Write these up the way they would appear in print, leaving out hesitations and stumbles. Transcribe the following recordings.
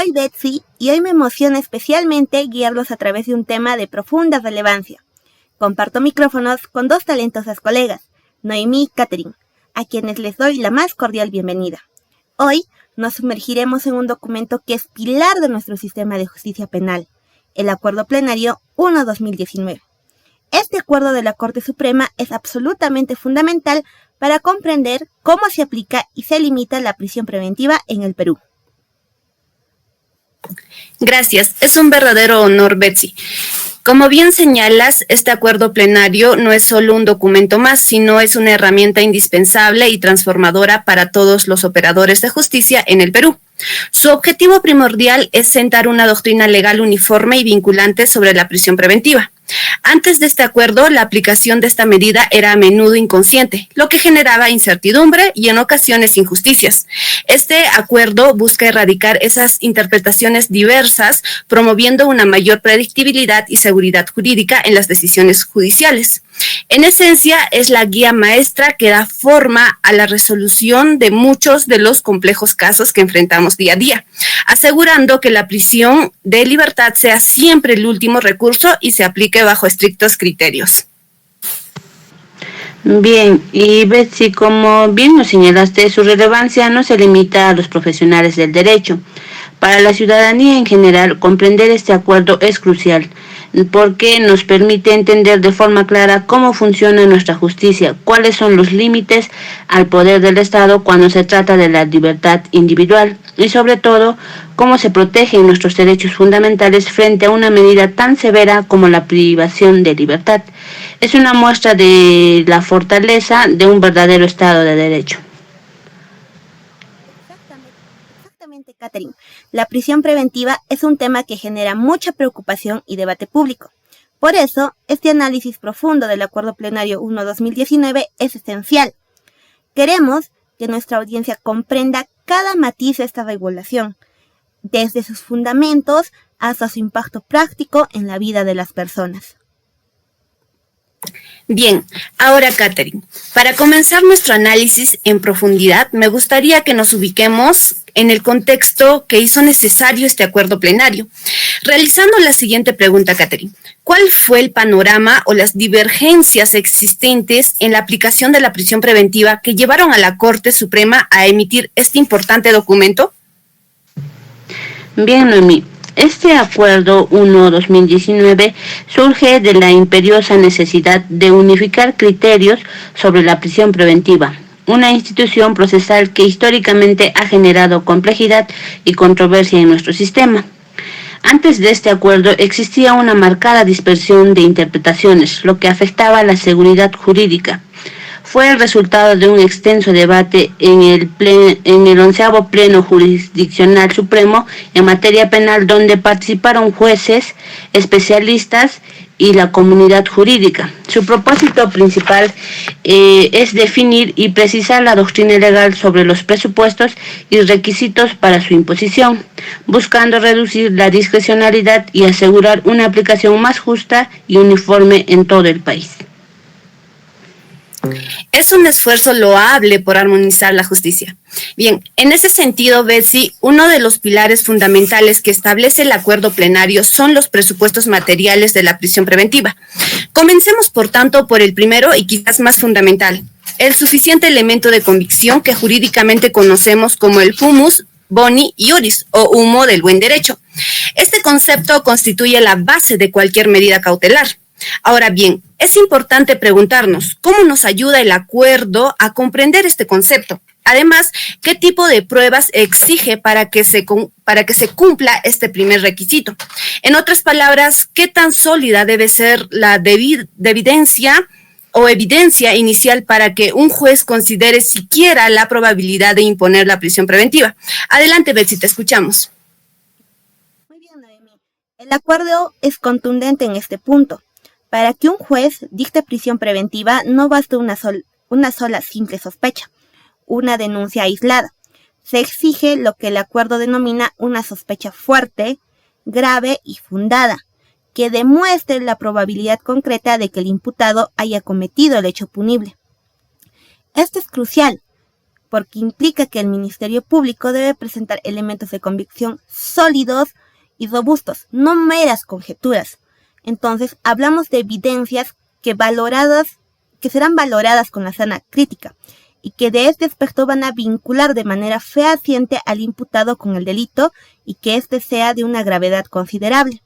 soy Betsy y hoy me emociona especialmente guiarlos a través de un tema de profunda relevancia. Comparto micrófonos con dos talentosas colegas, Noemí y Catherine, a quienes les doy la más cordial bienvenida. Hoy nos sumergiremos en un documento que es pilar de nuestro sistema de justicia penal, el Acuerdo Plenario 1/2019. Este acuerdo de la Corte Suprema es absolutamente fundamental para comprender cómo se aplica y se limita la prisión preventiva en el Perú. Gracias, es un verdadero honor, Betsy. Como bien señalas, este acuerdo plenario no es solo un documento más, sino es una herramienta indispensable y transformadora para todos los operadores de justicia en el Perú. Su objetivo primordial es sentar una doctrina legal uniforme y vinculante sobre la prisión preventiva. Antes de este acuerdo, la aplicación de esta medida era a menudo inconsciente, lo que generaba incertidumbre y en ocasiones injusticias. Este acuerdo busca erradicar esas interpretaciones diversas, promoviendo una mayor predictibilidad y seguridad jurídica en las decisiones judiciales. En esencia, es la guía maestra que da forma a la resolución de muchos de los complejos casos que enfrentamos día a día, asegurando que la prisión de libertad sea siempre el último recurso y se aplique bajo estrictos criterios. Bien, y Betsy, como bien nos señalaste, su relevancia no se limita a los profesionales del derecho. Para la ciudadanía en general, comprender este acuerdo es crucial, porque nos permite entender de forma clara cómo funciona nuestra justicia, cuáles son los límites al poder del Estado cuando se trata de la libertad individual y sobre todo cómo se protegen nuestros derechos fundamentales frente a una medida tan severa como la privación de libertad. Es una muestra de la fortaleza de un verdadero Estado de Derecho. Exactamente, Catherine. La prisión preventiva es un tema que genera mucha preocupación y debate público. Por eso, este análisis profundo del Acuerdo Plenario 1/2019 es esencial. Queremos que nuestra audiencia comprenda cada matiz de esta regulación, desde sus fundamentos hasta su impacto práctico en la vida de las personas. Bien, ahora Catherine, para comenzar nuestro análisis en profundidad, me gustaría que nos ubiquemos en el contexto que hizo necesario este acuerdo plenario. Realizando la siguiente pregunta, Catherine, ¿cuál fue el panorama o las divergencias existentes en la aplicación de la prisión preventiva que llevaron a la Corte Suprema a emitir este importante documento? Bien, Noemí. Este acuerdo 1/2019 surge de la imperiosa necesidad de unificar criterios sobre la prisión preventiva, una institución procesal que históricamente ha generado complejidad y controversia en nuestro sistema. Antes de este acuerdo existía una marcada dispersión de interpretaciones, lo que afectaba a la seguridad jurídica. Fue el resultado de un extenso debate en el 11º Pleno Jurisdiccional Supremo en materia penal, donde participaron jueces, especialistas y la comunidad jurídica. Su propósito principal es definir y precisar la doctrina legal sobre los presupuestos y requisitos para su imposición, buscando reducir la discrecionalidad y asegurar una aplicación más justa y uniforme en todo el país. Es un esfuerzo loable por armonizar la justicia. Bien, en ese sentido, Betsy, uno de los pilares fundamentales que establece el acuerdo plenario son los presupuestos materiales de la prisión preventiva. Comencemos, por tanto, por el primero y quizás más fundamental, el suficiente elemento de convicción que jurídicamente conocemos como el fumus boni iuris, o humo del buen derecho. Este concepto constituye la base de cualquier medida cautelar. Ahora bien, es importante preguntarnos cómo nos ayuda el acuerdo a comprender este concepto. Además, ¿qué tipo de pruebas exige para que se cumpla este primer requisito? En otras palabras, ¿qué tan sólida debe ser la evidencia inicial para que un juez considere siquiera la probabilidad de imponer la prisión preventiva? Adelante, Betsy, te escuchamos. Muy bien, Noemí. El acuerdo es contundente en este punto. Para que un juez dicte prisión preventiva no basta una sola simple sospecha, una denuncia aislada. Se exige lo que el acuerdo denomina una sospecha fuerte, grave y fundada, que demuestre la probabilidad concreta de que el imputado haya cometido el hecho punible. Esto es crucial, porque implica que el Ministerio Público debe presentar elementos de convicción sólidos y robustos, no meras conjeturas. Entonces, hablamos de evidencias que serán valoradas con la sana crítica y que de este aspecto van a vincular de manera fehaciente al imputado con el delito y que éste sea de una gravedad considerable.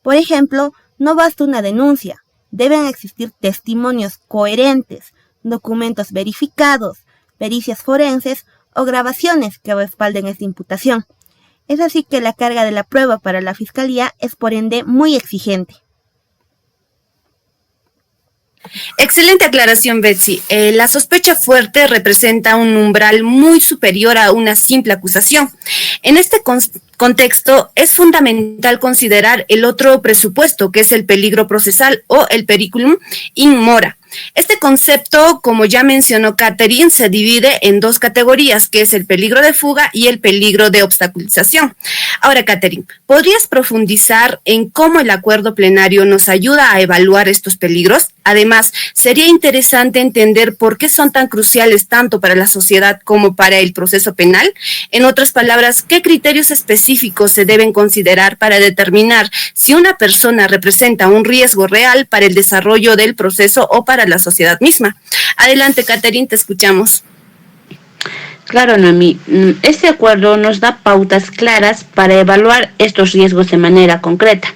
Por ejemplo, no basta una denuncia, deben existir testimonios coherentes, documentos verificados, pericias forenses o grabaciones que respalden esta imputación. Es así que la carga de la prueba para la Fiscalía es por ende muy exigente. Excelente aclaración, Betsy. La sospecha fuerte representa un umbral muy superior a una simple acusación. En este contexto, es fundamental considerar el otro presupuesto, que es el peligro procesal o el periculum in mora. Este concepto, como ya mencionó Catherine, se divide en dos categorías, que es el peligro de fuga y el peligro de obstaculización. Ahora, Catherine, ¿podrías profundizar en cómo el acuerdo plenario nos ayuda a evaluar estos peligros? Además, sería interesante entender por qué son tan cruciales tanto para la sociedad como para el proceso penal. En otras palabras, ¿qué criterios específicos se deben considerar para determinar si una persona representa un riesgo real para el desarrollo del proceso o para la sociedad misma? Adelante, Catherine, te escuchamos. Claro, Noemí. Este acuerdo nos da pautas claras para evaluar estos riesgos de manera concreta.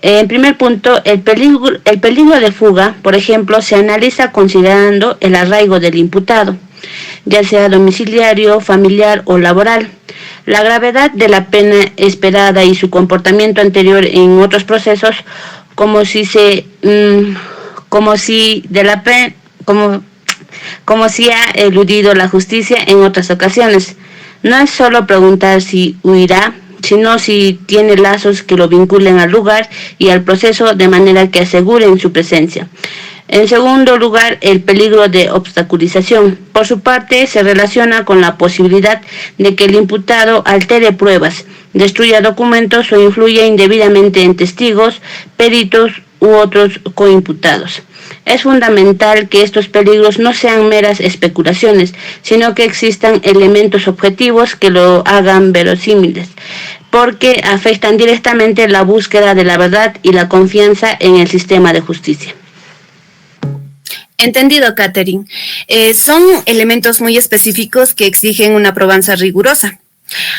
En primer punto, el peligro de fuga, por ejemplo, se analiza considerando el arraigo del imputado, ya sea domiciliario, familiar o laboral, la gravedad de la pena esperada y su comportamiento anterior en otros procesos, como si ha eludido la justicia en otras ocasiones. No es solo preguntar si huirá, sino si tiene lazos que lo vinculen al lugar y al proceso de manera que aseguren su presencia. En segundo lugar, el peligro de obstaculización. Por su parte, se relaciona con la posibilidad de que el imputado altere pruebas, destruya documentos o influya indebidamente en testigos, peritos u otros coimputados. Es fundamental que estos peligros no sean meras especulaciones, sino que existan elementos objetivos que lo hagan verosímiles, porque afectan directamente la búsqueda de la verdad y la confianza en el sistema de justicia. Entendido, Catherine. Son elementos muy específicos que exigen una probanza rigurosa.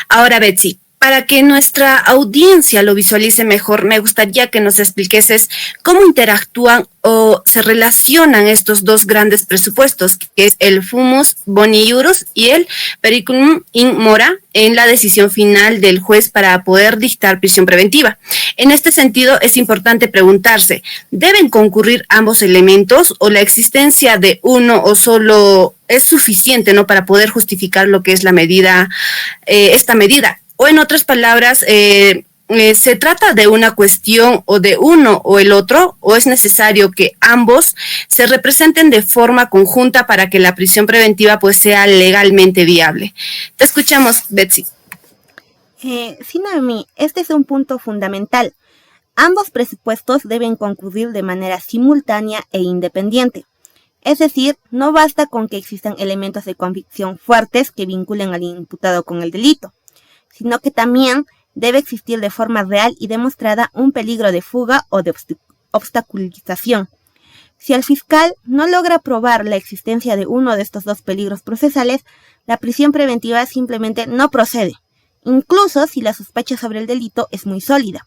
Ahora, Betsy, para que nuestra audiencia lo visualice mejor, me gustaría que nos expliques cómo interactúan o se relacionan estos dos grandes presupuestos, que es el fumus boni iuris y el periculum in mora, en la decisión final del juez para poder dictar prisión preventiva. En este sentido, es importante preguntarse, ¿deben concurrir ambos elementos o la existencia de uno o solo es suficiente, ¿no?, para poder justificar lo que es la medida, esta medida? O en otras palabras, ¿se trata de una cuestión o de uno o el otro, o es necesario que ambos se representen de forma conjunta para que la prisión preventiva pues sea legalmente viable? Te escuchamos, Betsy. Sí, Noemí, este es un punto fundamental. Ambos presupuestos deben concurrir de manera simultánea e independiente. Es decir, no basta con que existan elementos de convicción fuertes que vinculen al imputado con el delito, sino que también debe existir de forma real y demostrada un peligro de fuga o de obstaculización. Si el fiscal no logra probar la existencia de uno de estos dos peligros procesales, la prisión preventiva simplemente no procede, incluso si la sospecha sobre el delito es muy sólida.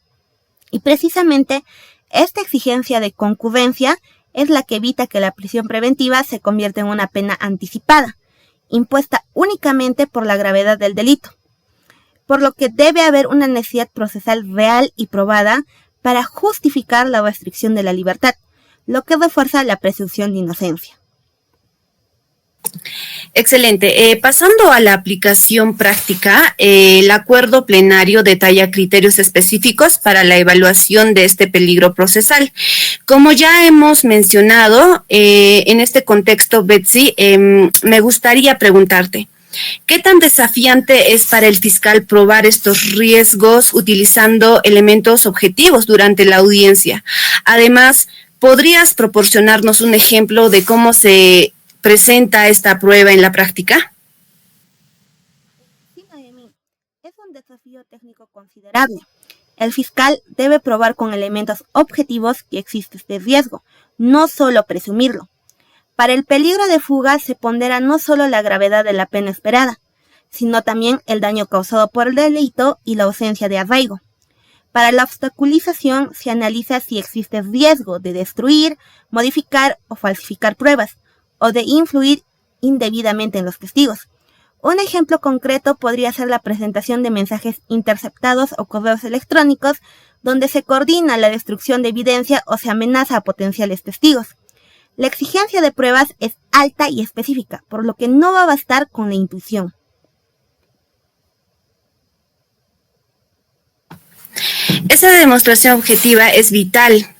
Y precisamente esta exigencia de concurrencia es la que evita que la prisión preventiva se convierta en una pena anticipada, impuesta únicamente por la gravedad del delito, por lo que debe haber una necesidad procesal real y probada para justificar la restricción de la libertad, lo que refuerza la presunción de inocencia. Excelente. Pasando a la aplicación práctica, el acuerdo plenario detalla criterios específicos para la evaluación de este peligro procesal. Como ya hemos mencionado, en este contexto, Betsy, me gustaría preguntarte, ¿qué tan desafiante es para el fiscal probar estos riesgos utilizando elementos objetivos durante la audiencia? Además, ¿podrías proporcionarnos un ejemplo de cómo se presenta esta prueba en la práctica? técnico considerable. El fiscal debe probar con elementos objetivos que existe este riesgo, no solo presumirlo. Para el peligro de fuga se pondera no solo la gravedad de la pena esperada, sino también el daño causado por el delito y la ausencia de arraigo. Para la obstaculización se analiza si existe riesgo de destruir, modificar o falsificar pruebas, o de influir indebidamente en los testigos. Un ejemplo concreto podría ser la presentación de mensajes interceptados o correos electrónicos donde se coordina la destrucción de evidencia o se amenaza a potenciales testigos. La exigencia de pruebas es alta y específica, por lo que no va a bastar con la intuición. Esa demostración objetiva es vital.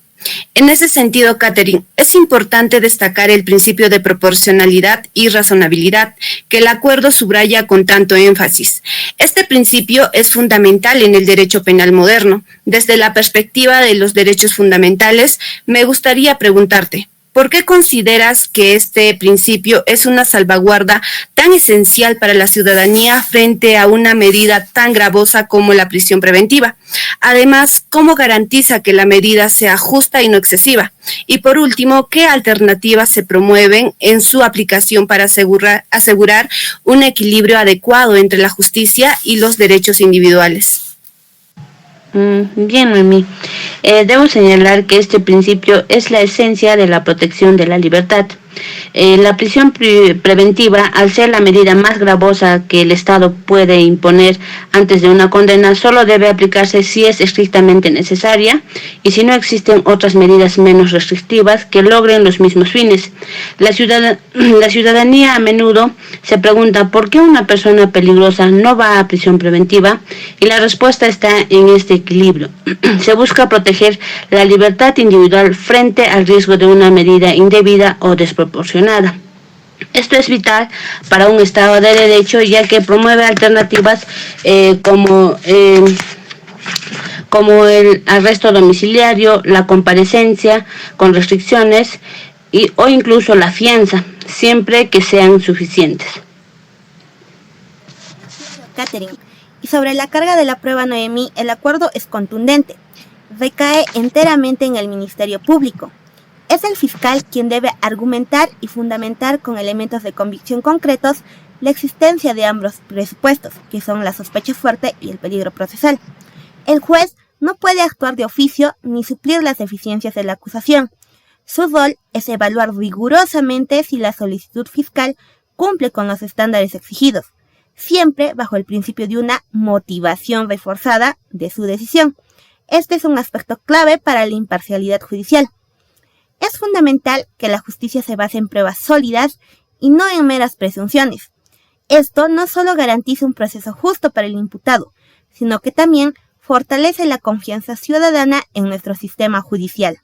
En ese sentido, Catherine, es importante destacar el principio de proporcionalidad y razonabilidad que el acuerdo subraya con tanto énfasis. Este principio es fundamental en el derecho penal moderno. Desde la perspectiva de los derechos fundamentales, me gustaría preguntarte, ¿por qué consideras que este principio es una salvaguarda tan esencial para la ciudadanía frente a una medida tan gravosa como la prisión preventiva? Además, ¿cómo garantiza que la medida sea justa y no excesiva? Y por último, ¿qué alternativas se promueven en su aplicación para asegurar un equilibrio adecuado entre la justicia y los derechos individuales? Bien, Noemí. Debo señalar que este principio es la esencia de la protección de la libertad. La prisión preventiva, al ser la medida más gravosa que el Estado puede imponer antes de una condena, solo debe aplicarse si es estrictamente necesaria y si no existen otras medidas menos restrictivas que logren los mismos fines. La ciudadanía a menudo se pregunta por qué una persona peligrosa no va a prisión preventiva, y la respuesta está en este equilibrio. Se busca proteger la libertad individual frente al riesgo de una medida indebida o desproporcionada. Esto es vital para un Estado de Derecho, ya que promueve alternativas como el arresto domiciliario, la comparecencia con restricciones o incluso la fianza, siempre que sean suficientes. Catherine, y sobre la carga de la prueba, Noemí, el acuerdo es contundente. Recae enteramente en el Ministerio Público. Es el fiscal quien debe argumentar y fundamentar con elementos de convicción concretos la existencia de ambos presupuestos, que son la sospecha fuerte y el peligro procesal. El juez no puede actuar de oficio ni suplir las deficiencias de la acusación. Su rol es evaluar rigurosamente si la solicitud fiscal cumple con los estándares exigidos, siempre bajo el principio de una motivación reforzada de su decisión. Este es un aspecto clave para la imparcialidad judicial. Es fundamental que la justicia se base en pruebas sólidas y no en meras presunciones. Esto no solo garantiza un proceso justo para el imputado, sino que también fortalece la confianza ciudadana en nuestro sistema judicial.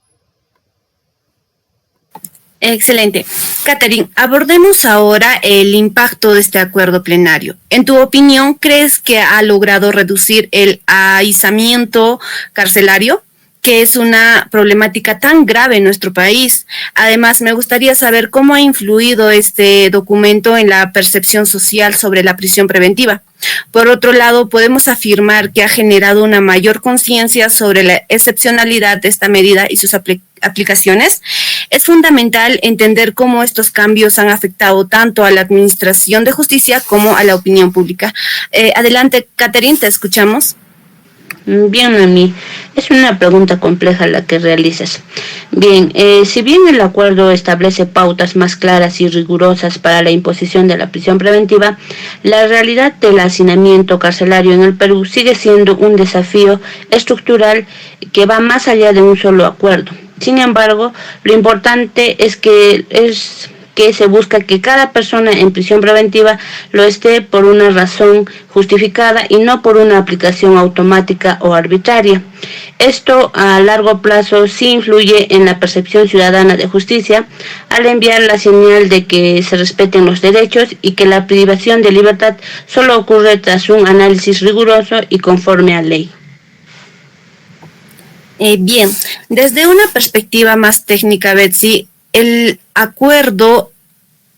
Excelente. Catherine, abordemos ahora el impacto de este acuerdo plenario. En tu opinión, ¿crees que ha logrado reducir el aislamiento carcelario, que es una problemática tan grave en nuestro país? Además, me gustaría saber cómo ha influido este documento en la percepción social sobre la prisión preventiva. Por otro lado, podemos afirmar que ha generado una mayor conciencia sobre la excepcionalidad de esta medida y sus aplicaciones. Es fundamental entender cómo estos cambios han afectado tanto a la administración de justicia como a la opinión pública. Adelante, Catherine, te escuchamos. Bien, Noemí, es una pregunta compleja la que realizas. Bien, si bien el acuerdo establece pautas más claras y rigurosas para la imposición de la prisión preventiva, la realidad del hacinamiento carcelario en el Perú sigue siendo un desafío estructural que va más allá de un solo acuerdo. Sin embargo, lo importante es que se busca que cada persona en prisión preventiva lo esté por una razón justificada y no por una aplicación automática o arbitraria. Esto a largo plazo sí influye en la percepción ciudadana de justicia al enviar la señal de que se respeten los derechos y que la privación de libertad solo ocurre tras un análisis riguroso y conforme a ley. Bien, desde una perspectiva más técnica, Betsy, el acuerdo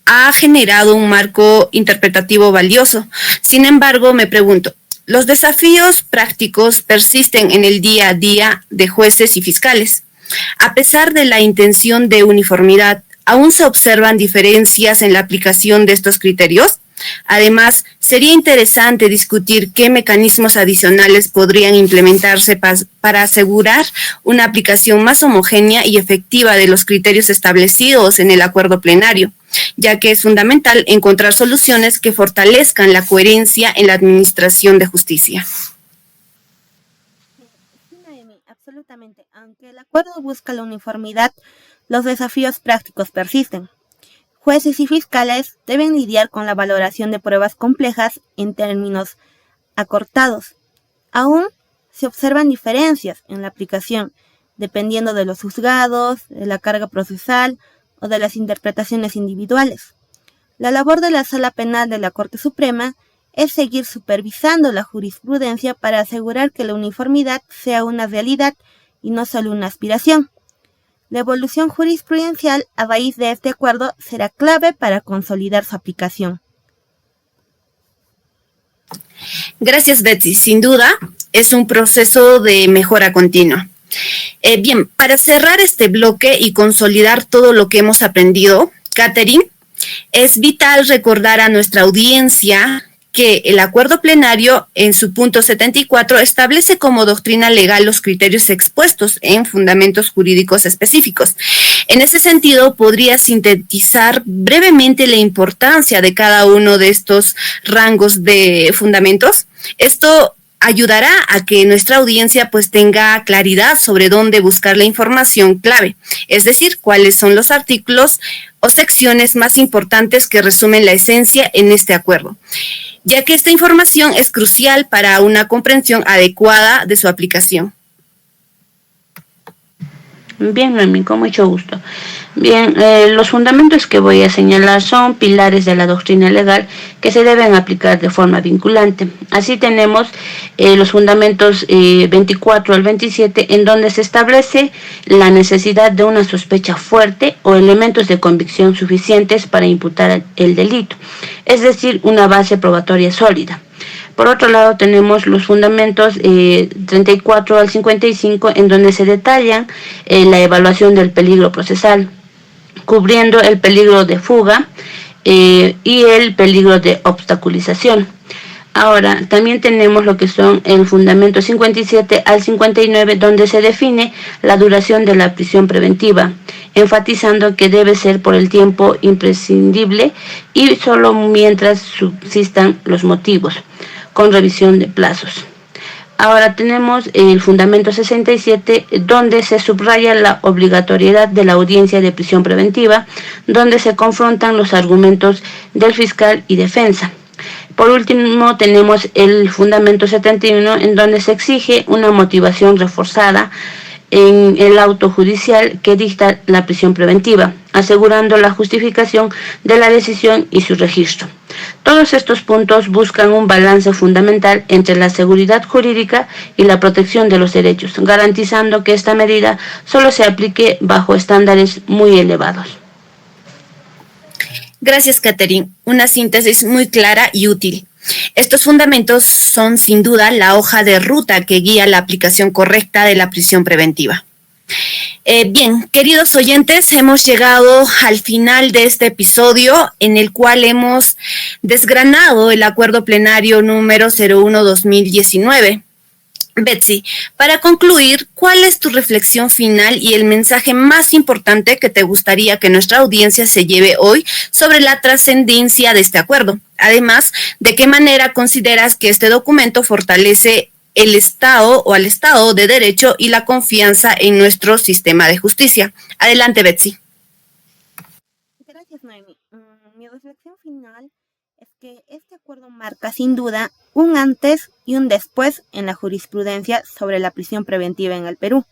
ha generado un marco interpretativo valioso. Sin embargo, me pregunto, los desafíos prácticos persisten en el día a día de jueces y fiscales. A pesar de la intención de uniformidad, aún se observan diferencias en la aplicación de estos criterios. Además, sería interesante discutir qué mecanismos adicionales podrían implementarse para asegurar una aplicación más homogénea y efectiva de los criterios establecidos en el acuerdo plenario, ya que es fundamental encontrar soluciones que fortalezcan la coherencia en la administración de justicia. Sí, Noemi, absolutamente. Aunque el acuerdo busca la uniformidad, los desafíos prácticos persisten. Jueces y fiscales deben lidiar con la valoración de pruebas complejas en términos acortados. Aún se observan diferencias en la aplicación, dependiendo de los juzgados, de la carga procesal o de las interpretaciones individuales. La labor de la Sala Penal de la Corte Suprema es seguir supervisando la jurisprudencia para asegurar que la uniformidad sea una realidad y no solo una aspiración. La evolución jurisprudencial a raíz de este acuerdo será clave para consolidar su aplicación. Gracias, Betsy. Sin duda, es un proceso de mejora continua. Bien, para cerrar este bloque y consolidar todo lo que hemos aprendido, Catherine, es vital recordar a nuestra audiencia que el acuerdo plenario en su punto 74 establece como doctrina legal los criterios expuestos en fundamentos jurídicos específicos. En ese sentido, podría sintetizar brevemente la importancia de cada uno de estos rangos de fundamentos. Esto ayudará a que nuestra audiencia pues tenga claridad sobre dónde buscar la información clave, es decir, cuáles son los artículos o secciones más importantes que resumen la esencia en este acuerdo, ya que esta información es crucial para una comprensión adecuada de su aplicación. Bien, Noemi, con mucho gusto. Bien, los fundamentos que voy a señalar son pilares de la doctrina legal que se deben aplicar de forma vinculante. Así tenemos los fundamentos 24 al 27, en donde se establece la necesidad de una sospecha fuerte o elementos de convicción suficientes para imputar el delito, es decir, una base probatoria sólida. Por otro lado, tenemos los fundamentos 34 al 55, en donde se detallan la evaluación del peligro procesal, cubriendo el peligro de fuga y el peligro de obstaculización. Ahora, también tenemos lo que son el fundamento 57 al 59, donde se define la duración de la prisión preventiva, enfatizando que debe ser por el tiempo imprescindible y solo mientras subsistan los motivos, con revisión de plazos. Ahora tenemos el fundamento 67, donde se subraya la obligatoriedad de la audiencia de prisión preventiva, donde se confrontan los argumentos del fiscal y defensa. Por último, tenemos el fundamento 71, en donde se exige una motivación reforzada en el auto judicial que dicta la prisión preventiva, asegurando la justificación de la decisión y su registro. Todos estos puntos buscan un balance fundamental entre la seguridad jurídica y la protección de los derechos, garantizando que esta medida solo se aplique bajo estándares muy elevados. Gracias, Catherine. Una síntesis muy clara y útil. Estos fundamentos son sin duda la hoja de ruta que guía la aplicación correcta de la prisión preventiva. Bien, queridos oyentes, hemos llegado al final de este episodio en el cual hemos desgranado el acuerdo plenario número 01-2019. Betsy, para concluir, ¿cuál es tu reflexión final y el mensaje más importante que te gustaría que nuestra audiencia se lleve hoy sobre la trascendencia de este acuerdo? Además, ¿de qué manera consideras que este documento fortalece el Estado o al Estado de Derecho y la confianza en nuestro sistema de justicia? Adelante, Betsy. Gracias, Noemi. Mi reflexión final es que este acuerdo marca sin duda un antes y un después en la jurisprudencia sobre la prisión preventiva en el Perú.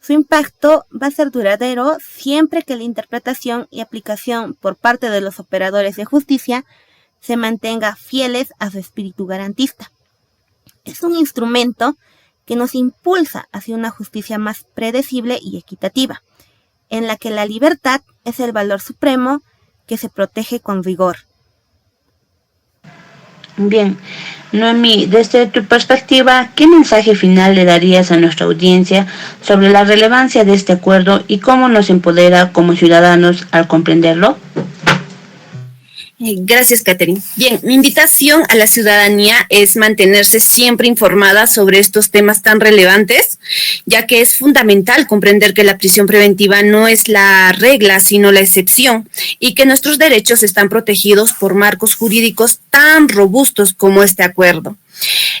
Su impacto va a ser duradero siempre que la interpretación y aplicación por parte de los operadores de justicia se mantenga fieles a su espíritu garantista. Es un instrumento que nos impulsa hacia una justicia más predecible y equitativa, en la que la libertad es el valor supremo que se protege con rigor. Bien, Noemí, desde tu perspectiva, ¿qué mensaje final le darías a nuestra audiencia sobre la relevancia de este acuerdo y cómo nos empodera como ciudadanos al comprenderlo? Gracias, Catherine. Bien, mi invitación a la ciudadanía es mantenerse siempre informada sobre estos temas tan relevantes, ya que es fundamental comprender que la prisión preventiva no es la regla, sino la excepción, y que nuestros derechos están protegidos por marcos jurídicos tan robustos como este acuerdo.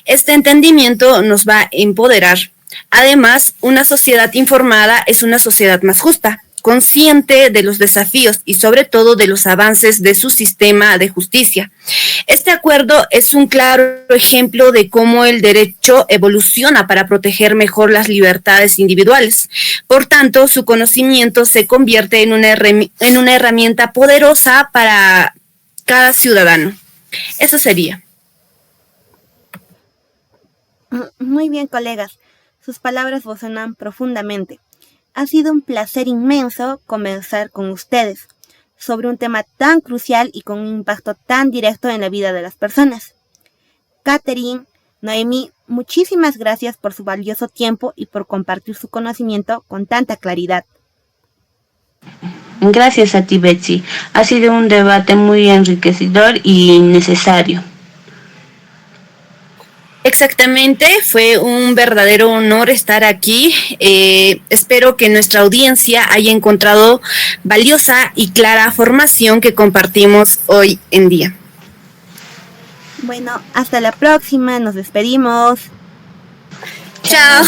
Este entendimiento nos va a empoderar. Además, una sociedad informada es una sociedad más justa, consciente de los desafíos y sobre todo de los avances de su sistema de justicia. Este acuerdo es un claro ejemplo de cómo el derecho evoluciona para proteger mejor las libertades individuales. Por tanto, su conocimiento se convierte en una herramienta poderosa para cada ciudadano. Eso sería. Muy bien, colegas. Sus palabras resonan profundamente. Ha sido un placer inmenso conversar con ustedes sobre un tema tan crucial y con un impacto tan directo en la vida de las personas. Catherine, Noemí, muchísimas gracias por su valioso tiempo y por compartir su conocimiento con tanta claridad. Gracias a ti, Betsy. Ha sido un debate muy enriquecedor y necesario. Exactamente, fue un verdadero honor estar aquí. Espero que nuestra audiencia haya encontrado valiosa y clara formación que compartimos hoy en día. Bueno, hasta la próxima, nos despedimos. Chao.